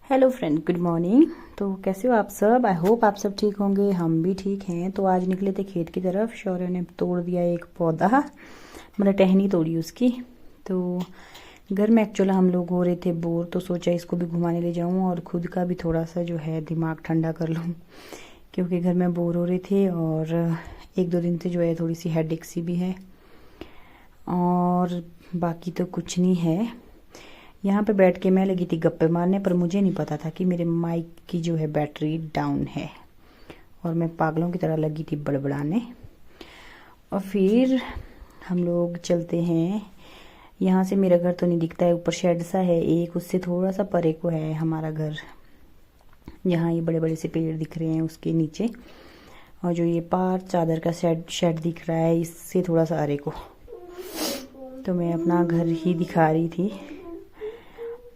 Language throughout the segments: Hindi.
Hello friend, good morning. तो कैसे हो आप सब? आई होप आप सब ठीक होंगे, हम भी ठीक हैं। तो आज निकले थे खेत की तरफ। शौर्य ने तोड़ दिया एक पौधा, मतलब टहनी तोड़ी उसकी। तो घर में एक्चुअली हम लोग हो रहे थे बोर, तो सोचा इसको भी घुमाने ले जाऊं और खुद का भी थोड़ा सा जो है दिमाग ठंडा कर लूं, क्योंकि घर में बोर हो रहे थे और एक दो दिन से जो है थोड़ी सी हेडेक सी भी है, और बाकी तो कुछ नहीं है। यहाँ पे बैठ के मैं लगी थी गप्पे मारने, पर मुझे नहीं पता था कि मेरे माइक की जो है बैटरी डाउन है, और मैं पागलों की तरह लगी थी बड़बड़ाने। और फिर हम लोग चलते हैं। यहाँ से मेरा घर तो नहीं दिखता है, ऊपर शेड सा है एक, उससे थोड़ा सा परे को है हमारा घर। यहाँ ये बड़े बड़े से पेड़ दिख रहे हैं उसके नीचे, और जो ये पार चादर का शेड दिख रहा है इससे थोड़ा सा अरे को। तो मैं अपना घर ही दिखा रही थी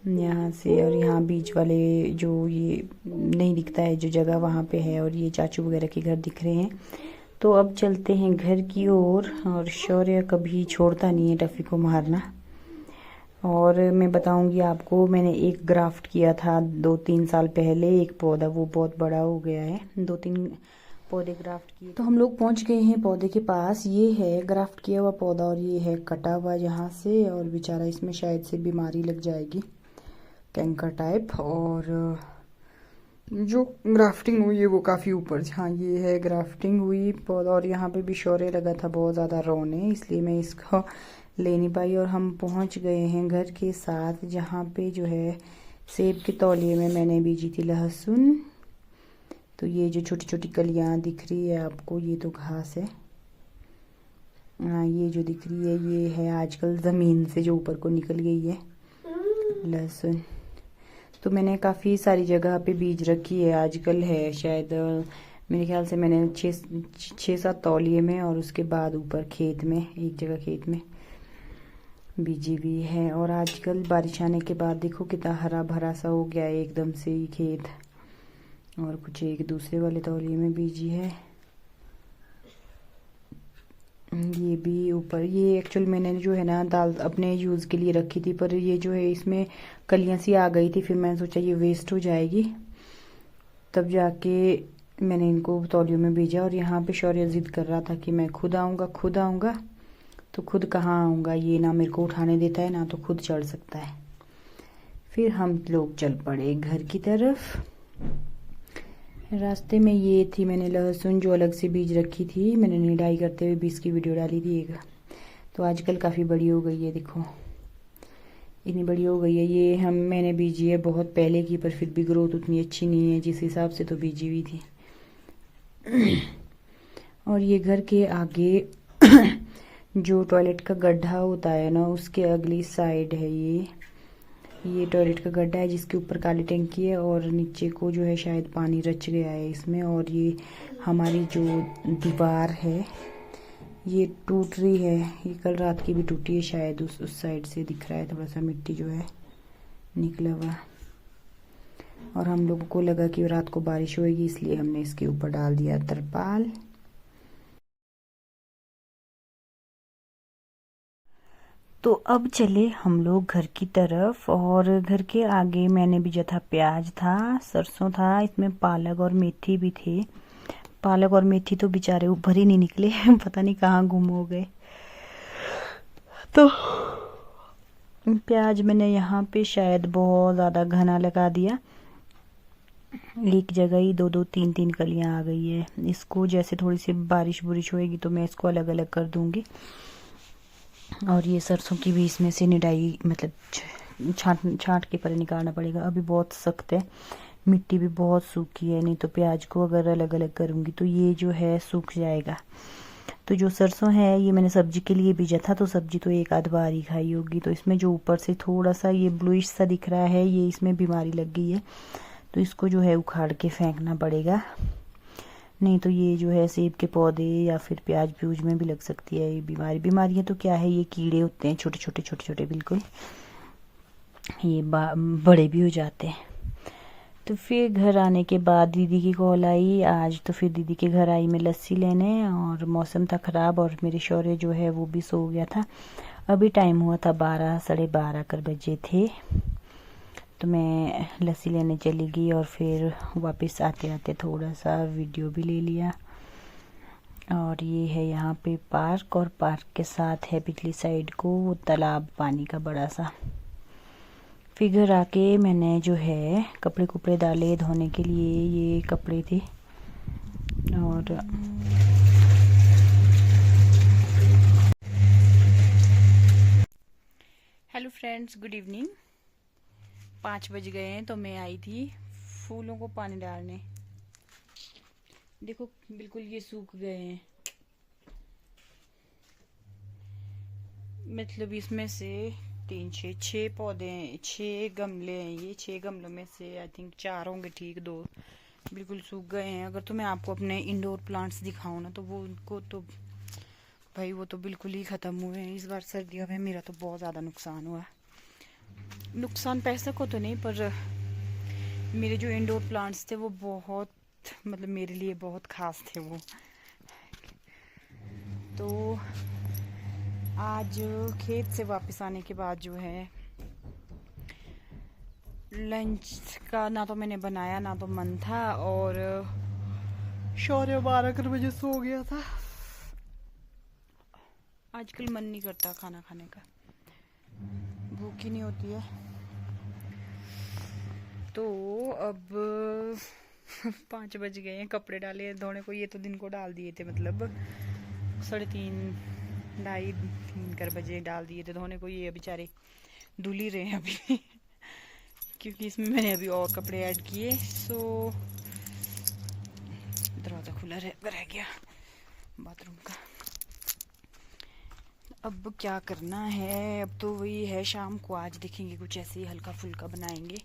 यहाँ से। और यहाँ बीच वाले जो ये नहीं दिखता है जो जगह, वहाँ पे है, और ये चाचू वगैरह के घर दिख रहे हैं। तो अब चलते हैं घर की ओर। और शौर्य कभी छोड़ता नहीं है टफ़ी को मारना। और मैं बताऊंगी आपको, मैंने एक ग्राफ्ट किया था 2-3 साल पहले एक पौधा, वो बहुत बड़ा हो गया है। 2-3 पौधे ग्राफ्ट किए। तो हम लोग पहुंच गए हैं पौधे के पास। ये है ग्राफ्ट किया हुआ पौधा, और ये है कटा हुआ यहाँ से, और बेचारा इसमें शायद से बीमारी लग जाएगी, कैंकर टाइप। और जो ग्राफ्टिंग हुई है वो काफ़ी ऊपर। हाँ, ये है ग्राफ्टिंग हुई पौधा। और यहाँ पे भी शौर्य लगा था बहुत ज़्यादा रोने, इसलिए मैं इसको ले नहीं पाई। और हम पहुँच गए हैं घर के साथ, जहाँ पे जो है सेब के तौलिए में मैंने बीजी थी लहसुन। तो ये जो छोटी छोटी कलियाँ दिख रही है आपको, ये तो घास है। हाँ, ये जो दिख रही है ये है आजकल ज़मीन से जो ऊपर को निकल गई है लहसुन। तो मैंने काफ़ी सारी जगह पे बीज रखी है, आजकल है शायद मेरे ख्याल से मैंने 6-7 तौलिए में, और उसके बाद ऊपर खेत में, एक जगह खेत में बीजी भी है। और आजकल बारिश आने के बाद देखो कितना हरा भरा सा हो गया है एकदम से ही खेत। और कुछ एक दूसरे वाले तौलिए में बीजी है। ये भी ऊपर, ये एक्चुअल मैंने जो है ना दाल अपने यूज़ के लिए रखी थी, पर ये जो है इसमें कलियां सी आ गई थी। फिर मैंने सोचा ये वेस्ट हो जाएगी, तब जाके मैंने इनको तौलियों में भेजा। और यहाँ पे शौर्य जिद कर रहा था कि मैं खुद आऊँगा खुद आऊँगा। तो खुद कहाँ आऊँगा, ये ना मेरे को उठाने देता है ना तो खुद चढ़ सकता है। फिर हम लोग चल पड़े घर की तरफ। रास्ते में ये थी मैंने लहसुन जो अलग से बीज रखी थी, मैंने निडाई करते हुए भी इसकी वीडियो डाली थी एक। तो आजकल काफ़ी बड़ी हो गई है, देखो इतनी बड़ी हो गई है। ये मैंने बीजी है बहुत पहले की, पर फिर भी ग्रोथ उतनी अच्छी नहीं है जिस हिसाब से तो बीजी हुई थी। और ये घर के आगे जो टॉयलेट का गड्ढा होता है ना, उसके अगली साइड है ये टॉयलेट का गड्ढा है, जिसके ऊपर काली टंकी है, और नीचे को जो है शायद पानी रच गया है इसमें। और ये हमारी जो दीवार है ये टूट रही है, ये कल रात की भी टूटी है शायद। उस साइड से दिख रहा है थोड़ा सा मिट्टी जो है निकला हुआ। और हम लोगों को लगा कि रात को बारिश होगी, इसलिए हमने इसके ऊपर डाल दिया तरपाल। तो अब चले हम लोग घर की तरफ। और घर के आगे मैंने बीजा था प्याज था, सरसों था, इसमें पालक और मेथी भी थे। पालक और मेथी तो बेचारे ऊपर ही नहीं निकले पता नहीं कहाँ गुम हो गए। तो प्याज मैंने यहाँ पे शायद बहुत ज़्यादा घना लगा दिया, एक जगह ही 2-3 कलियाँ आ गई है। इसको जैसे थोड़ी सी बारिश बुरिश होएगी तो मैं इसको अलग अलग कर दूँगी। और ये सरसों की भी इसमें से निडाई, मतलब छांट के पर निकालना पड़ेगा, अभी बहुत सख्त है, मिट्टी भी बहुत सूखी है। नहीं तो प्याज को अगर अलग अलग करूँगी तो ये जो है सूख जाएगा। तो जो सरसों है ये मैंने सब्जी के लिए बीजा था, तो सब्जी तो एक आध बार ही खाई होगी। तो इसमें जो ऊपर से थोड़ा सा ये ब्लूइश सा दिख रहा है, ये इसमें बीमारी लग गई है, तो इसको जो है उखाड़ के फेंकना पड़ेगा। नहीं तो ये जो है सेब के पौधे या फिर प्याज प्यूज में भी लग सकती है ये बीमारियाँ। तो क्या है, ये कीड़े होते हैं छोटे छोटे बिल्कुल, ये बड़े भी हो जाते हैं। तो फिर घर आने के बाद दीदी की कॉल आई आज, तो फिर दीदी के घर आई मैं लस्सी लेने। और मौसम था ख़राब, और मेरे शौर्य जो है वो भी सो गया था। अभी टाइम हुआ था 12 साढ़े 12 कर बजे थे। तो मैं लस्सी लेने चली गई और फिर वापस आते आते थोड़ा सा वीडियो भी ले लिया। और ये है यहाँ पे पार्क, और पार्क के साथ है पिछली साइड को वो तालाब पानी का बड़ा सा। फिगर आके मैंने जो है कपड़े कुपड़े डाले धोने के लिए, ये कपड़े थे। और हेलो फ्रेंड्स, गुड इवनिंग। 5 बज गए हैं तो मैं आई थी फूलों को पानी डालने। देखो बिल्कुल ये सूख गए हैं, मतलब इसमें से 6 पौधे हैं, 6 गमले हैं। ये 6 गमलों में से आई थिंक 4 होंगे ठीक, 2 बिल्कुल सूख गए हैं। अगर तो मैं आपको अपने इंडोर प्लांट्स दिखाऊं ना तो वो उनको तो भाई वो तो बिल्कुल ही ख़त्म हुए हैं। इस बार सर्दियों में मेरा तो बहुत ज़्यादा नुकसान हुआ। नुकसान पैसे को तो नहीं, पर मेरे जो इंडोर प्लांट्स थे वो बहुत, मतलब मेरे लिए बहुत ख़ास थे वो। तो आज खेत से वापस आने के बाद जो है लंच का ना तो मैंने बनाया ना तो मन था, और शौर्य 12 बजे सो गया था। आजकल मन नहीं करता खाना खाने का, भूख ही नहीं होती है। तो अब 5 बज गए हैं, कपड़े डाले धोने को। ये तो दिन को डाल दिए थे, मतलब 3:30 2:30 बजे डाल दिए थे धोने को। ये बेचारे धुल ही रहे हैं अभी क्योंकि इसमें मैंने अभी और कपड़े ऐड किए। सो दरवाज़ा खुला रह गया बाथरूम का। अब क्या करना है, अब तो वही है, शाम को आज देखेंगे कुछ ऐसे ही हल्का फुल्का बनाएंगे।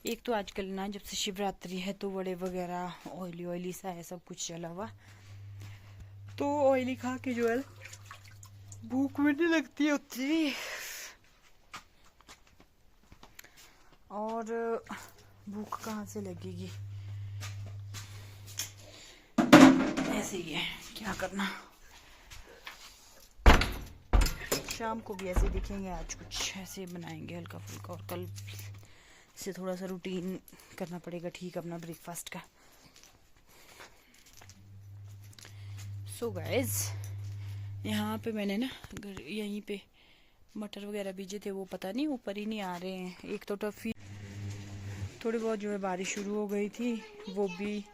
एक तो आजकल ना जब से शिवरात्रि है तो वड़े वगैरह ऑयली सा है सब कुछ चला हुआ, तो ऑयली खा के जो है भूख भी नहीं लगती है उतनी। और भूख कहाँ से लगेगी, ऐसे ही है, क्या करना। शाम को भी ऐसे दिखेंगे, आज कुछ ऐसे बनाएंगे हल्का फुल्का, और कल से थोड़ा सा रूटीन करना पड़ेगा ठीक अपना ब्रेकफास्ट का। सो गाइज, यहाँ पे मैंने ना यहीं पे मटर वगैरह बीजे थे, वो पता नहीं ऊपर ही नहीं आ रहे हैं। एक तो टफी थोड़ी बहुत जो है बारिश शुरू हो गई थी, वो भी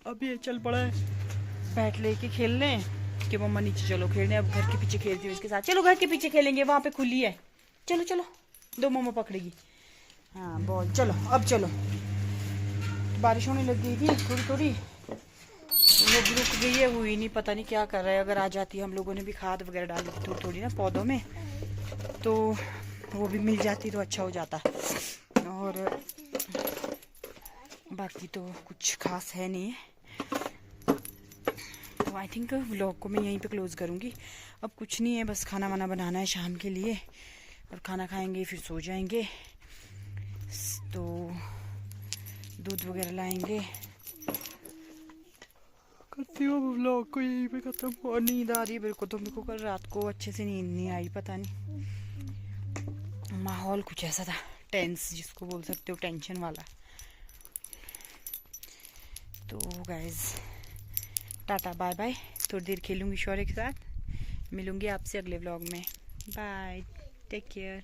अभी चल पड़ा है बैट लेके खेलने कि मम्मा नीचे चलो खेलने। अब घर के पीछे खेलती हूँ इसके साथ, चलो घर के पीछे खेलेंगे, वहाँ पे खुली है, चलो चलो, दो मम्मा पकड़ेगी। हाँ बॉल, चलो अब चलो। बारिश होने लग गई थी थोड़ी थोड़ी, वो भी रुक गई है, हुई नहीं, पता नहीं क्या कर रहा है। अगर आ जाती, हम लोगों ने भी खाद वगैरह डाली थी थोड़ी थोड़ी ना पौधों में, तो वो भी मिल जाती तो अच्छा हो जाता। और बाकी तो कुछ खास है नहीं। तो आई थिंक व्लॉग को मैं यहीं पे क्लोज करूँगी। अब कुछ नहीं है, बस खाना वाना बनाना है शाम के लिए, और खाना खाएंगे फिर सो जाएंगे। तो दूध वगैरह लाएंगे। करती हूँ व्लॉग को यहीं पे खत्म। और नींद आ रही है मेरे को, तो मेरे को कल रात को अच्छे से नींद नहीं आई, पता नहीं माहौल कुछ ऐसा था टेंस, जिसको बोल सकते हो टेंशन वाला। तो गाइज टाटा बाय बाय, थोड़ी देर खेलूँगी शौर्य के साथ, मिलूँगी आपसे अगले व्लॉग में। Bye, take care.